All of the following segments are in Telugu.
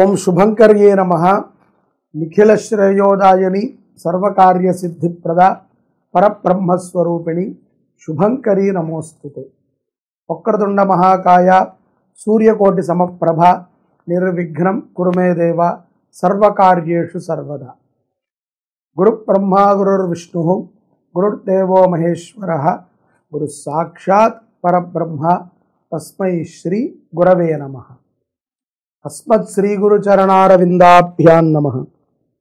ఓం శుభంకర్యే నమః. నిఖిల శ్రేయోదాయని సర్వకార్య సిద్ధిప్రద పరబ్రహ్మస్వరూపిణి శుభంకరీ నమోస్తుతే. వక్రతుండ మహాకాయ సూర్యకోటి సమప్రభ నిర్విఘ్నం కురుమే దేవ సర్వకార్యేషు సర్వదా. గురుబ్రహ్మా గురుర్విష్ణు గురుర్దేవో మహేశ్వరః గురు సాక్షాత్ పరబ్రహ్మ తస్మై శ్రీ గురవే నమః. అస్మత్ శ్రీ గురు చరణారవిందాభ్యాం నమః.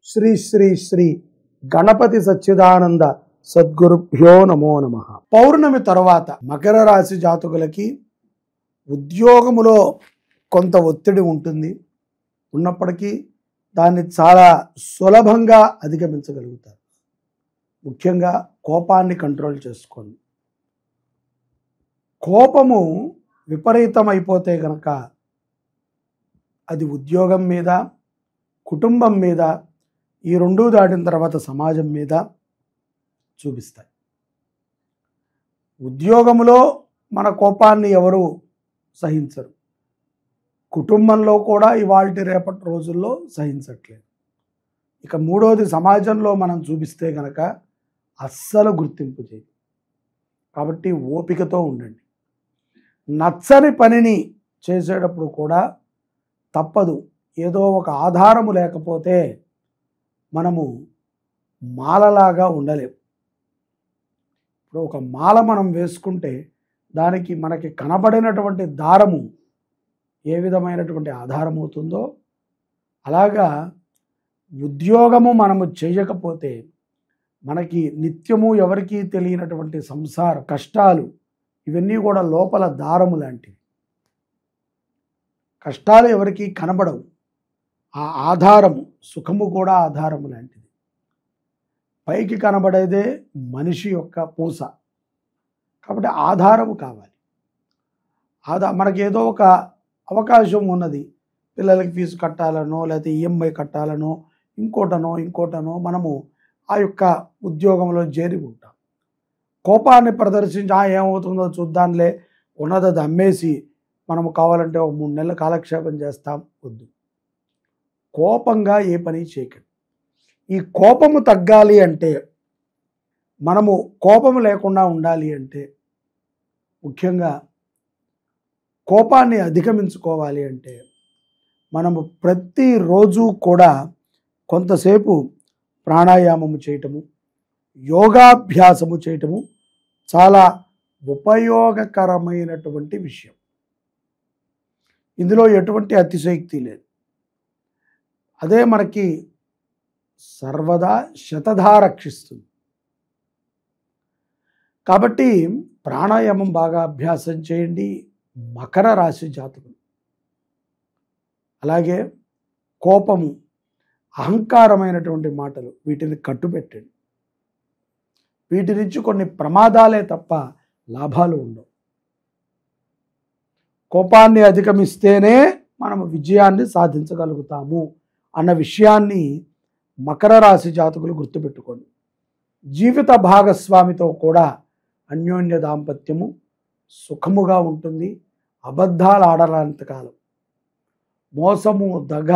శ్రీ శ్రీ శ్రీ గణపతి సచ్చిదానంద సద్గురుభ్యో నమో నమః. పౌర్ణమి తర్వాత మకర రాశి జాతకులకి ఉద్యోగములో కొంత ఒత్తిడి ఉంటుంది. ఉన్నప్పటికీ దాన్ని చాలా సులభంగా అధిగమించగలుగుతారు. ముఖ్యంగా కోపాన్ని కంట్రోల్ చేసుకోండి. కోపము విపరీతమైపోతే కనుక అది ఉద్యోగం మీద, కుటుంబం మీద, ఈ రెండూ దాటిన తర్వాత సమాజం మీద చూపిస్తాయి. ఉద్యోగంలో మన కోపాన్ని ఎవరు సహించరు. కుటుంబంలో కూడా ఇవాల్టి రేపటి రోజుల్లో సహించట్లేదు. ఇక మూడోది సమాజంలో మనం చూపిస్తే కనుక అస్సలు గుర్తింపు చేయదు. కాబట్టి ఓపికతో ఉండండి. నచ్చని పనిని చేసేటప్పుడు కూడా తప్పదు. ఏదో ఒక ఆధారము లేకపోతే మనము మాలలాగా ఉండలేము. ఇప్పుడు ఒక మాల మనం వేసుకుంటే దానికి మనకి కనబడినటువంటి దారము ఏ విధమైనటువంటి ఆధారం అవుతుందో, అలాగా ఉద్యోగము మనము చేయకపోతే మనకి నిత్యము ఎవరికీ తెలియనటువంటి సంసార కష్టాలు ఇవన్నీ కూడా లోపల దారము లాంటివి. కష్టాలు ఎవరికీ కనబడవు. ఆ ఆధారము, సుఖము కూడా ఆధారము లాంటిది. పైకి కనబడేదే మనిషి యొక్క పూస. కాబట్టి ఆధారము కావాలి. మనకేదో ఒక అవకాశం ఉన్నది, పిల్లలకి ఫీజు కట్టాలనో లేకపోతే ఈఎంఐ కట్టాలనో ఇంకోటనో మనము ఆ యొక్క ఉద్యోగంలో చేరి ఉంటాం. కోపాన్ని ప్రదర్శించి ఏమవుతుందో చూద్దాంలే, ఉన్నది అమ్మేసి మనము కావాలంటే ఒక 3 నెలలు కాలక్షేపం చేస్తాం. వద్దు. కోపంగా ఏ పని చేయకండి. ఈ కోపము తగ్గాలి అంటే, మనము కోపము లేకుండా ఉండాలి అంటే, ముఖ్యంగా కోపాన్ని అధిగమించుకోవాలి అంటే మనము ప్రతిరోజు కూడా కొంతసేపు ప్రాణాయామము చేయటము, యోగాభ్యాసము చేయటము చాలా ఉపయోగకరమైనటువంటి విషయం. ఇందులో ఎటువంటి అతిశయోక్తి లేదు. అదే మనకి సర్వదా శతధా రక్షిస్తుంది. కాబట్టి ప్రాణాయామం బాగా అభ్యాసం చేయండి మకర రాశి జాతకులు. అలాగే కోపము, అహంకారమైనటువంటి మాటలు వీటిని కట్టుబెట్టండి. వీటి నుంచి కొన్ని ప్రమాదాలే తప్ప లాభాలు ఉండవు. కోపాన్ని అధిగమిస్తేనే మనము విజయాన్ని సాధించగలుగుతాము అన్న విషయాన్ని మకర రాశి జాతకులు గుర్తుపెట్టుకోండి. జీవిత భాగస్వామితో కూడా అన్యోన్య దాంపత్యము సుఖముగా ఉంటుంది. అబద్ధాలు ఆడనంతకాలం, మోసము, దగ,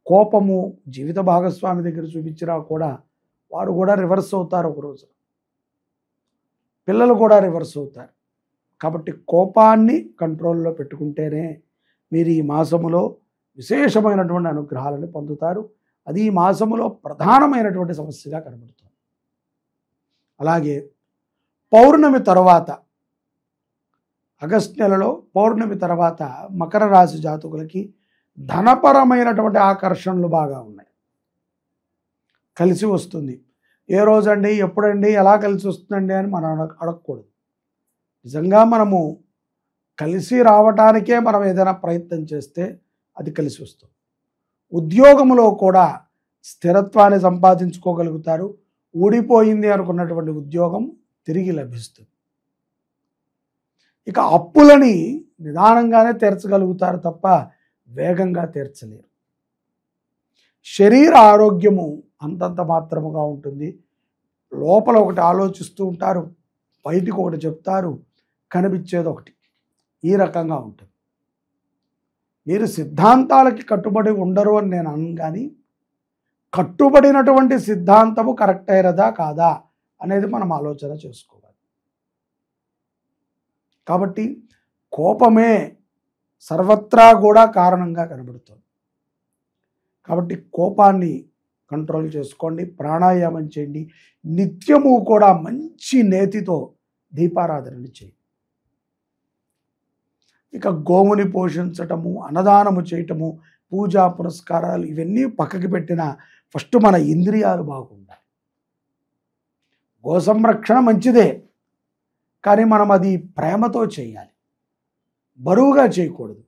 కోపము జీవిత భాగస్వామి దగ్గర చూపించినా కూడా వారు కూడా రివర్స్ అవుతారు. ఒకరోజు పిల్లలు కూడా రివర్స్ అవుతారు. కాబట్టి కోపాన్ని కంట్రోల్లో పెట్టుకుంటేనే మీరు ఈ మాసములో విశేషమైనటువంటి అనుగ్రహాలను పొందుతారు. అది ఈ మాసములో ప్రధానమైనటువంటి సమస్యగా కనబడుతుంది. అలాగే పౌర్ణమి తర్వాత, ఆగస్టు నెలలో పౌర్ణమి తర్వాత మకర రాశి జాతకులకి ధనపరమైనటువంటి ఆకర్షణలు బాగా ఉన్నాయి. కలిసి వస్తుంది. ఏ రోజండి, ఎప్పుడండి, ఎలా కలిసి వస్తుందండి అని మనం అడగకూడదు. నిజంగా మనము కలిసి రావటానికే మనం ఏదైనా ప్రయత్నం చేస్తే అది కలిసి వస్తుంది. ఉద్యోగంలో కూడా స్థిరత్వాన్ని సంపాదించుకోగలుగుతారు. ఊడిపోయింది అనుకున్నటువంటి ఉద్యోగం తిరిగి లభిస్తుంది. ఇక అప్పులని నిదానంగానే తీర్చగలుగుతారు తప్ప వేగంగా తీర్చలేరు. శరీర ఆరోగ్యము అంతంత మాత్రముగా ఉంటుంది. లోపల ఒకటి ఆలోచిస్తూ ఉంటారు, బయటికి ఒకటి చెప్తారు, కనిపించేది ఒకటి. ఈ రకంగా ఉంటుంది. మీరు సిద్ధాంతాలకి కట్టుబడి ఉండరు అని నేను అన్నాను, కానీ కట్టుబడినటువంటి సిద్ధాంతము కరెక్ట్ అయినదా కాదా అనేది మనం ఆలోచన చేసుకోవాలి. కాబట్టి కోపమే సర్వత్రా కూడా కారణంగా కనబడుతుంది. కాబట్టి కోపాన్ని కంట్రోల్ చేసుకోండి, ప్రాణాయామం చేయండి, నిత్యము కూడా మంచి నేతితో దీపారాధనని చేయండి. ఇక గోవుని పోషించటము, అన్నదానము చేయటము, పూజా పురస్కారాలు ఇవన్నీ పక్కకి పెట్టిన ఫస్ట్ మన ఇంద్రియాలు బాగుండాలి. గో సంరక్షణ మంచిదే, కానీ మనం అది ప్రేమతో చేయాలి, బరువుగా చేయకూడదు.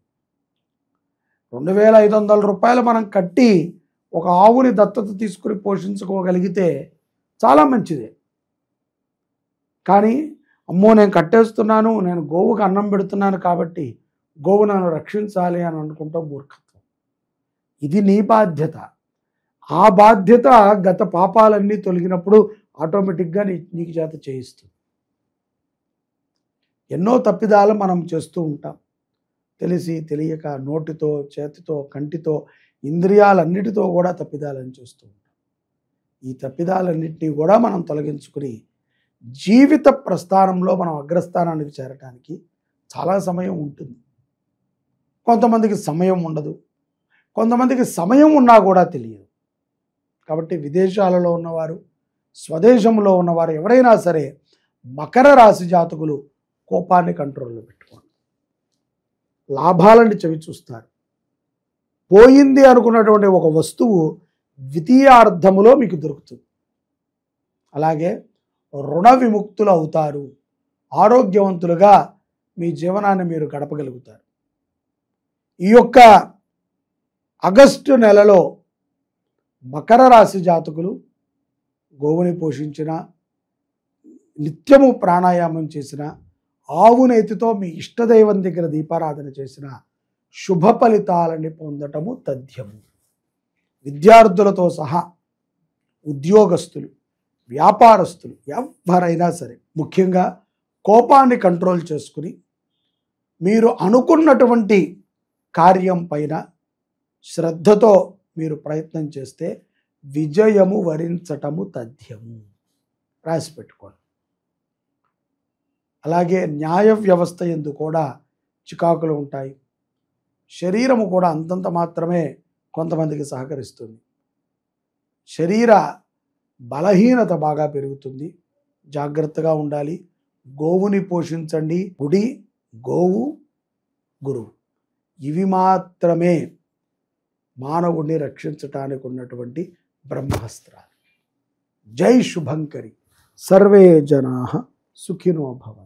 2500 రూపాయలు మనం కట్టి ఒక ఆవుని దత్తత తీసుకుని పోషించుకోగలిగితే చాలా మంచిదే. కానీ అమ్మో నేను కట్టేస్తున్నాను, నేను గోవుకు అన్నం పెడుతున్నాను కాబట్టి గోవు నన్ను రక్షించాలి అని అనుకుంటాం, మూర్ఖత్వం. ఇది నీ బాధ్యత. ఆ బాధ్యత గత పాపాలన్నీ తొలగినప్పుడు ఆటోమేటిక్గా నీకు చేత చేయిస్తుంది. ఎన్నో తప్పిదాలు మనం చేస్తూ ఉంటాం, తెలిసి తెలియక, నోటితో, చేతితో, కంటితో, ఇంద్రియాలన్నిటితో కూడా తప్పిదాలను చేస్తూ ఉంటాం. ఈ తప్పిదాలన్నింటినీ కూడా మనం తొలగించుకుని జీవిత ప్రస్థానంలో మనం అగ్రస్థానానికి చేరటానికి చాలా సమయం ఉంటుంది. కొంతమందికి సమయం ఉండదు, కొంతమందికి సమయం ఉన్నా కూడా తెలియదు. కాబట్టి విదేశాలలో ఉన్నవారు, స్వదేశంలో ఉన్నవారు ఎవరైనా సరే మకర రాశి జాతకులు కోపాన్ని కంట్రోల్లో పెట్టుకోండి. లాభాలని చవి చూస్తారు. పోయింది అనుకున్నటువంటి ఒక వస్తువు ద్వితీయార్థములో మీకు దొరుకుతుంది. అలాగే రుణ విముక్తులు అవుతారు, ఆరోగ్యవంతులుగా మీ జీవనాన్ని మీరు గడపగలుగుతారు. ఈ యొక్క ఆగస్టు నెలలో మకర రాశి జాతకులు గోవుని పోషించిన, నిత్యము ప్రాణాయామం చేసిన, ఆవు నేతితో మీ ఇష్టదైవం దగ్గర దీపారాధన చేసిన శుభ ఫలితాలని పొందటము తథ్యము. విద్యార్థులతో సహా ఉద్యోగస్తులు, వ్యాపారస్తులు ఎవరైనా సరే ముఖ్యంగా కోపాన్ని కంట్రోల్ చేసుకుని మీరు అనుకున్నటువంటి కార్యం పైన శ్రద్ధతో మీరు ప్రయత్నం చేస్తే విజయము వరించటము తథ్యము. రాసి పెట్టుకోండి. అలాగే న్యాయ వ్యవస్థ యందు కూడా చికాకులు ఉంటాయి. శరీరము కూడా అంతంత మాత్రమే కొంతమందికి సహకరిస్తుంది. శరీర బలహీనత బాగా పెరుగుతుంది. జాగ్రత్తగా ఉండాలి. గోవుని పోషించండి. గుడి, గోవు, గురువు ఇవి మాత్రమే మానవుడిని రక్షించటానికి ఉన్నటువంటి బ్రహ్మాస్త్రాలు. జై శుభంకరి. సర్వే జనాః సుఖినో భవంతు.